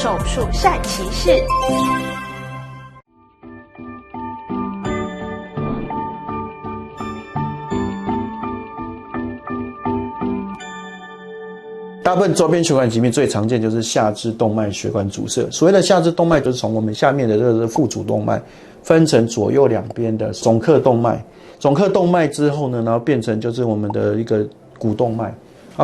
手术善骑士。大部分周边血管疾病最常见就是下肢动脉血管阻塞。所谓的下肢动脉，就是从我们下面的这个腹主动脉分成左右两边的总髁动脉。总髁动脉之后呢，然后变成就是我们的一个股动脉。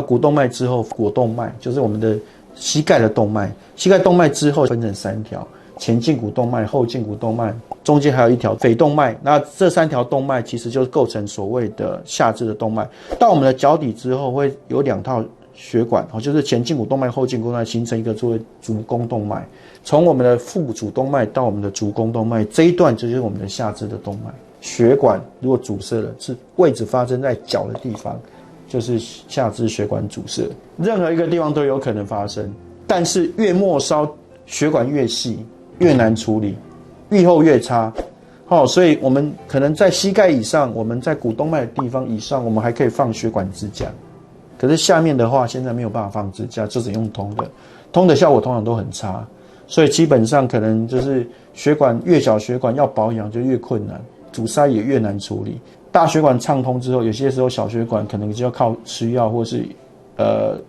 股动脉之后，果动脉就是我们的膝盖的动脉。膝盖动脉之后分成3条：前胫骨动脉、后胫骨动脉，中间还有一条腓动脉。那这3条动脉其实就构成所谓的下肢的动脉。到我们的脚底之后，会有2套血管，就是前胫骨动脉、后胫骨动脉形成一个作为足弓动脉。从我们的腹主动脉到我们的足弓动脉这一段，就是我们的下肢的动脉。血管如果阻塞了，是位置发生在脚的地方，就是下肢血管阻塞。任何一个地方都有可能发生，但是越末梢血管越细，越难处理，愈后越差。所以我们可能在膝盖以上，我们在股动脉的地方以上，我们还可以放血管支架。可是下面的话，现在没有办法放支架，就只用通的，通的效果通常都很差，所以基本上可能就是血管越小，血管要保养就越困难，阻塞也越难处理。大血管畅通之后，有些时候小血管可能就要靠吃药或是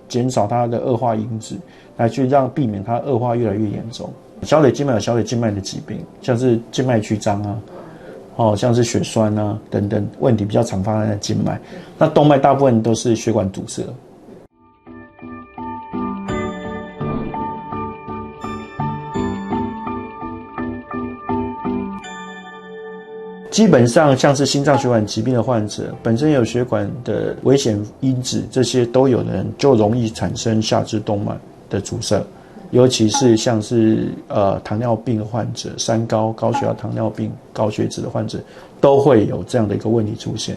减少它的恶化因子，来去避免它恶化越来越严重。小腿静脉有小腿静脉的疾病，像是静脉曲张像是血栓等等问题比较常发生在静脉。那动脉大部分都是血管堵塞。基本上像是心脏血管疾病的患者，本身有血管的危险因子，这些都有的人就容易产生下肢动脉的阻塞。尤其是像是糖尿病的患者、三高、高血压、糖尿病、高血脂的患者，都会有这样的一个问题出现。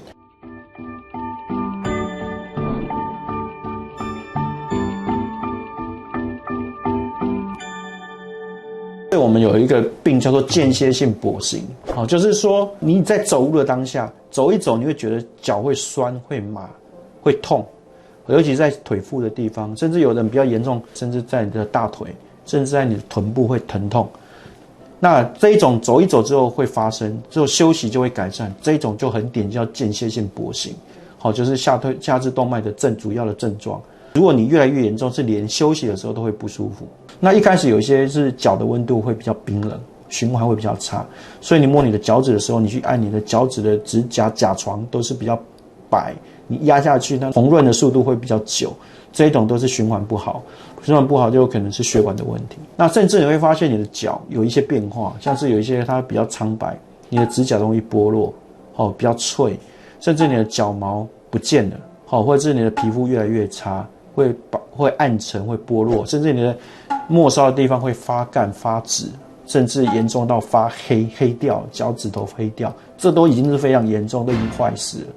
我们有一个病叫做间歇性跛行，就是说你在走路的当下，走一走你会觉得脚会酸、会麻、会痛。尤其在腿腹的地方，甚至有人比较严重，甚至在你的大腿，甚至在你的臀部会疼痛。那这一种走一走之后会发生，之后休息就会改善。这一种就很典型，叫间歇性跛行，就是下肢动脉的主要的症状。如果你越来越严重，是连休息的时候都会不舒服。那一开始有一些是脚的温度会比较冰冷，循环会比较差，所以你摸你的脚趾的时候，你去按你的脚趾的指甲甲床都是比较白。你压下去，那红润的速度会比较久，这一种都是循环不好，循环不好就有可能是血管的问题。那甚至你会发现你的脚有一些变化，像是有一些它比较苍白，你的指甲容易剥落，比较脆，甚至你的脚毛不见了，或者是你的皮肤越来越差，会暗沉，会剥落，甚至你的末梢的地方会发干发紫，甚至严重到发黑掉，脚趾头黑掉，这都已经是非常严重，都已经坏死了。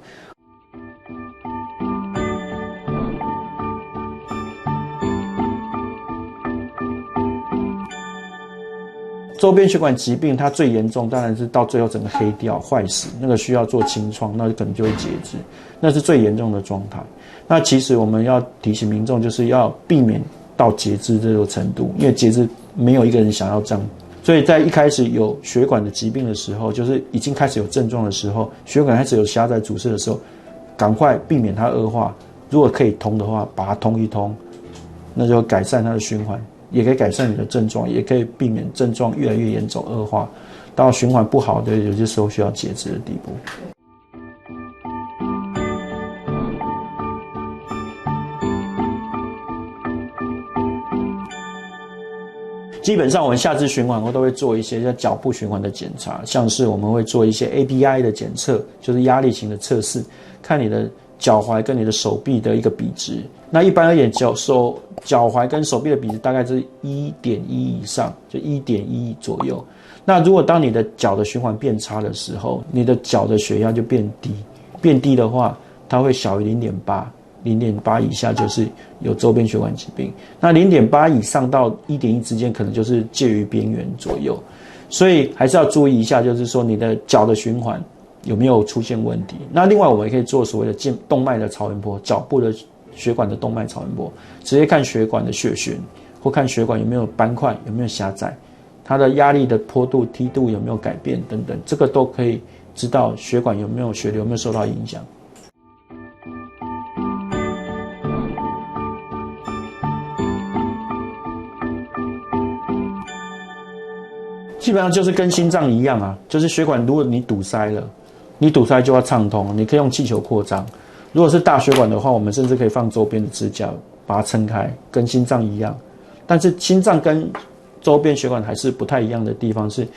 周边血管疾病它最严重当然是到最后整个黑掉坏死，那个需要做清创，那可能就会截肢，那是最严重的状态。那其实我们要提醒民众，就是要避免到截肢这个程度，因为截肢没有一个人想要这样。所以在一开始有血管的疾病的时候，就是已经开始有症状的时候，血管开始有狭窄阻塞的时候，赶快避免它恶化。如果可以通的话，把它通一通，那就改善它的循环。也可以改善你的症状，也可以避免症状越来越严重恶化，到循环不好的有些时候需要截肢的地步。基本上我们下肢循环后都会做一些叫脚部循环的检查，像是我们会做一些 ABI 的检测，就是压力型的测试，看你的脚踝跟你的手臂的一个比值。那一般而言，脚踝跟手臂的比值大概是 1.1 以上，就 1.1 左右。那如果当你的脚的循环变差的时候，你的脚的血压就变低，变低的话，它会小于 0.8 以下就是有周边血管疾病。那 0.8 以上到 1.1 之间可能就是介于边缘左右。所以还是要注意一下，就是说你的脚的循环有没有出现问题。那另外我们也可以做所谓的动脉的超音波，脚部的血管的动脉超音波，直接看血管的血循，或看血管有没有斑块，有没有狭窄，它的压力的坡度、梯度有没有改变等等，这个都可以知道血管有没有血流有没有受到影响。基本上就是跟心脏一样啊，就是血管如果你堵塞了，你堵塞就要畅通，你可以用气球扩张。如果是大血管的话，我们甚至可以放周边的支架把它撑开，跟心脏一样。但是心脏跟周边血管还是不太一样的地方是，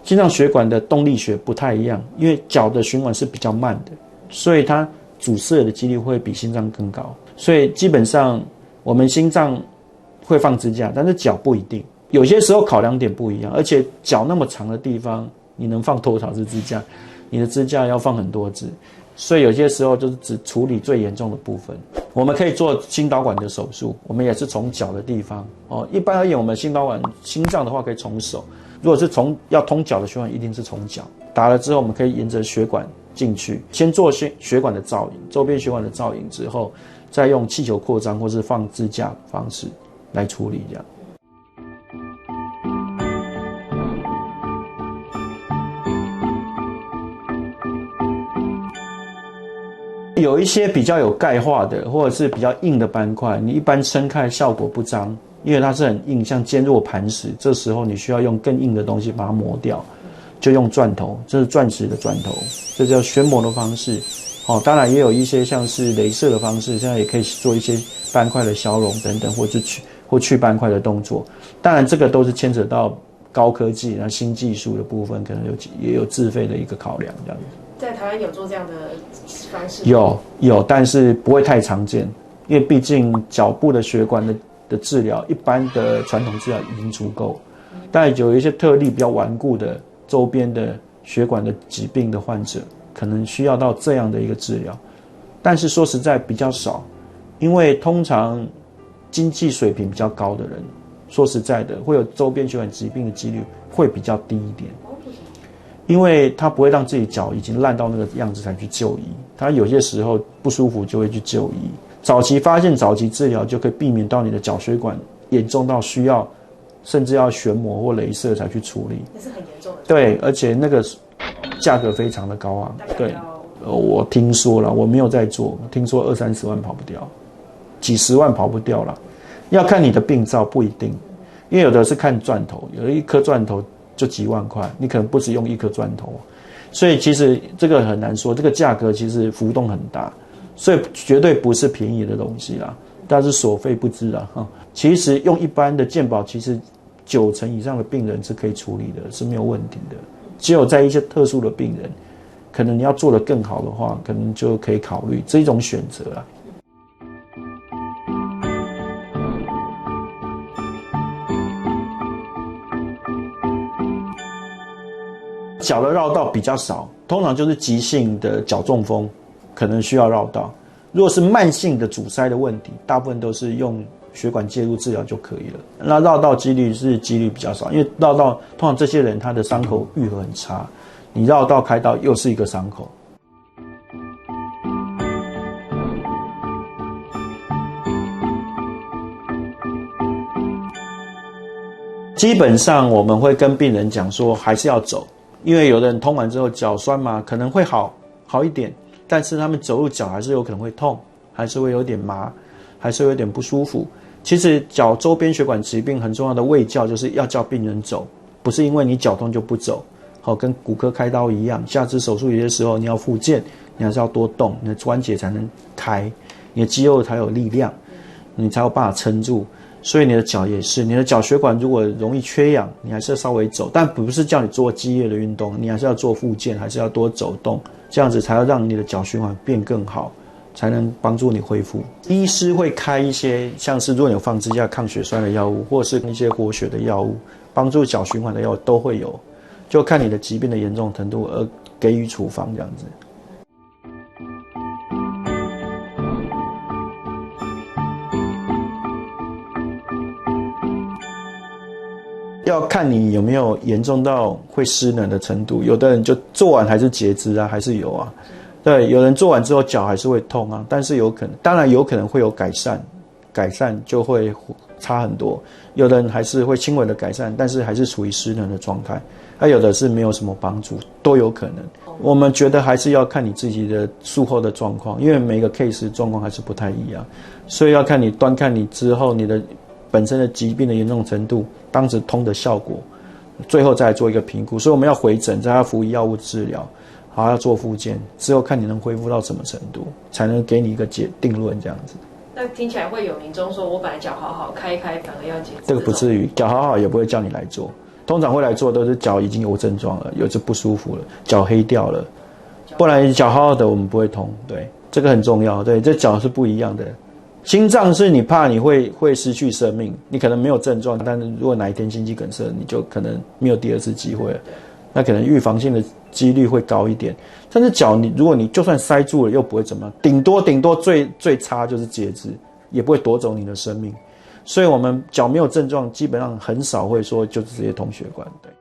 心脏血管的动力学不太一样，因为脚的循环是比较慢的，所以它阻塞的几率会比心脏更高。所以基本上我们心脏会放支架，但是脚不一定。有些时候考量点不一样，而且脚那么长的地方，你能放多少支支架？你的支架要放很多支，所以有些时候就是只处理最严重的部分。我们可以做心导管的手术，我们也是从脚的地方哦。一般而言，我们心导管心脏的话可以从手，如果是要通脚的血管，一定是从脚。打了之后，我们可以沿着血管进去，先做血管的造影，周边血管的造影之后，再用气球扩张或是放支架方式来处理这样。有一些比较有钙化的，或者是比较硬的斑块，你一般撑开效果不彰，因为它是很硬，像坚若磐石。这时候你需要用更硬的东西把它磨掉，就用钻头，这是钻石的钻头，这叫旋磨的方式。哦，当然也有一些像是雷射的方式，现在也可以做一些斑块的消融等等，或是去斑块的动作。当然这个都是牵扯到高科技，然后新技术的部分，可能也有自费的一个考量这样子。在台湾有做这样的方式？有，但是不会太常见，因为毕竟脚部的血管的治疗，一般的传统治疗已经足够。但有一些特例比较顽固的周边的血管的疾病的患者，可能需要到这样的一个治疗，但是说实在比较少，因为通常经济水平比较高的人，说实在的，会有周边血管疾病的几率会比较低一点。因为他不会让自己脚已经烂到那个样子才去就医，他有些时候不舒服就会去就医。早期发现、早期治疗就可以避免到你的脚血管严重到需要甚至要旋磨或雷射才去处理，也是很严重的。对，而且那个价格非常的高昂。对，我听说了，我没有在做，听说20-30万跑不掉，几十万跑不掉了，要看你的病灶不一定，因为有的是看钻头，有的一颗钻头就几万块，你可能不只用一颗钻头，所以其实这个很难说，这个价格其实浮动很大，所以绝对不是便宜的东西啦，但是所费不赀啦。其实用一般的健保，其实90%以上的病人是可以处理的，是没有问题的。只有在一些特殊的病人，可能你要做得更好的话，可能就可以考虑这种选择啦。脚的绕道比较少，通常就是急性的脚中风，可能需要绕道。如果是慢性的阻塞的问题，大部分都是用血管介入治疗就可以了。那绕道几率比较少，因为绕道通常这些人他的伤口愈合很差，你绕道开刀又是一个伤口。基本上我们会跟病人讲说，还是要走。因为有的人通完之后脚酸嘛，可能会好一点，但是他们走路脚还是有可能会痛，还是会有点麻，还是会有点不舒服。其实脚周边血管疾病很重要的卫教就是要叫病人走，不是因为你脚痛就不走。好，跟骨科开刀一样，下肢手术有些时候你要复健，你还是要多动，你的关节才能开，你的肌肉才有力量，你才有办法撑住。所以你的脚也是，你的脚血管如果容易缺氧，你还是要稍微走，但不是叫你做激烈的运动，你还是要做复健，还是要多走动，这样子才要让你的脚循环变更好，才能帮助你恢复。医师会开一些像是如果有放支架抗血栓的药物，或是一些活血的药物，帮助脚循环的药物都会有，就看你的疾病的严重程度而给予处方这样子。要看你有没有严重到会失能的程度，有的人就做完还是截肢啊，还是有啊。对，有人做完之后脚还是会痛啊，但是有可能，当然有可能会有改善，改善就会差很多，有的人还是会轻微的改善，但是还是处于失能的状态，有的是没有什么帮助，都有可能。我们觉得还是要看你自己的术后的状况，因为每个 case 状况还是不太一样，所以要看你端看你之后你的本身的疾病的严重程度，当时通的效果，最后再来做一个评估。所以我们要回诊，再要服药物治疗，好要做复健，之后看你能恢复到什么程度，才能给你一个定论这样子。那听起来会有民众说，我本来脚好好，开一开反而要截肢。这个不至于，脚好好也不会叫你来做。通常会来做都是脚已经有症状了，有着不舒服了，脚黑掉了，不然脚好好的我们不会通。对，这个很重要。对，这脚是不一样的。心脏是你怕你会失去生命，你可能没有症状，但是如果哪一天心肌梗塞，你就可能没有第二次机会了。那可能预防性的几率会高一点。但是脚如果你就算塞住了，又不会怎么样，顶多最差就是截肢，也不会夺走你的生命。所以我们脚没有症状，基本上很少会说就直接通血管。对。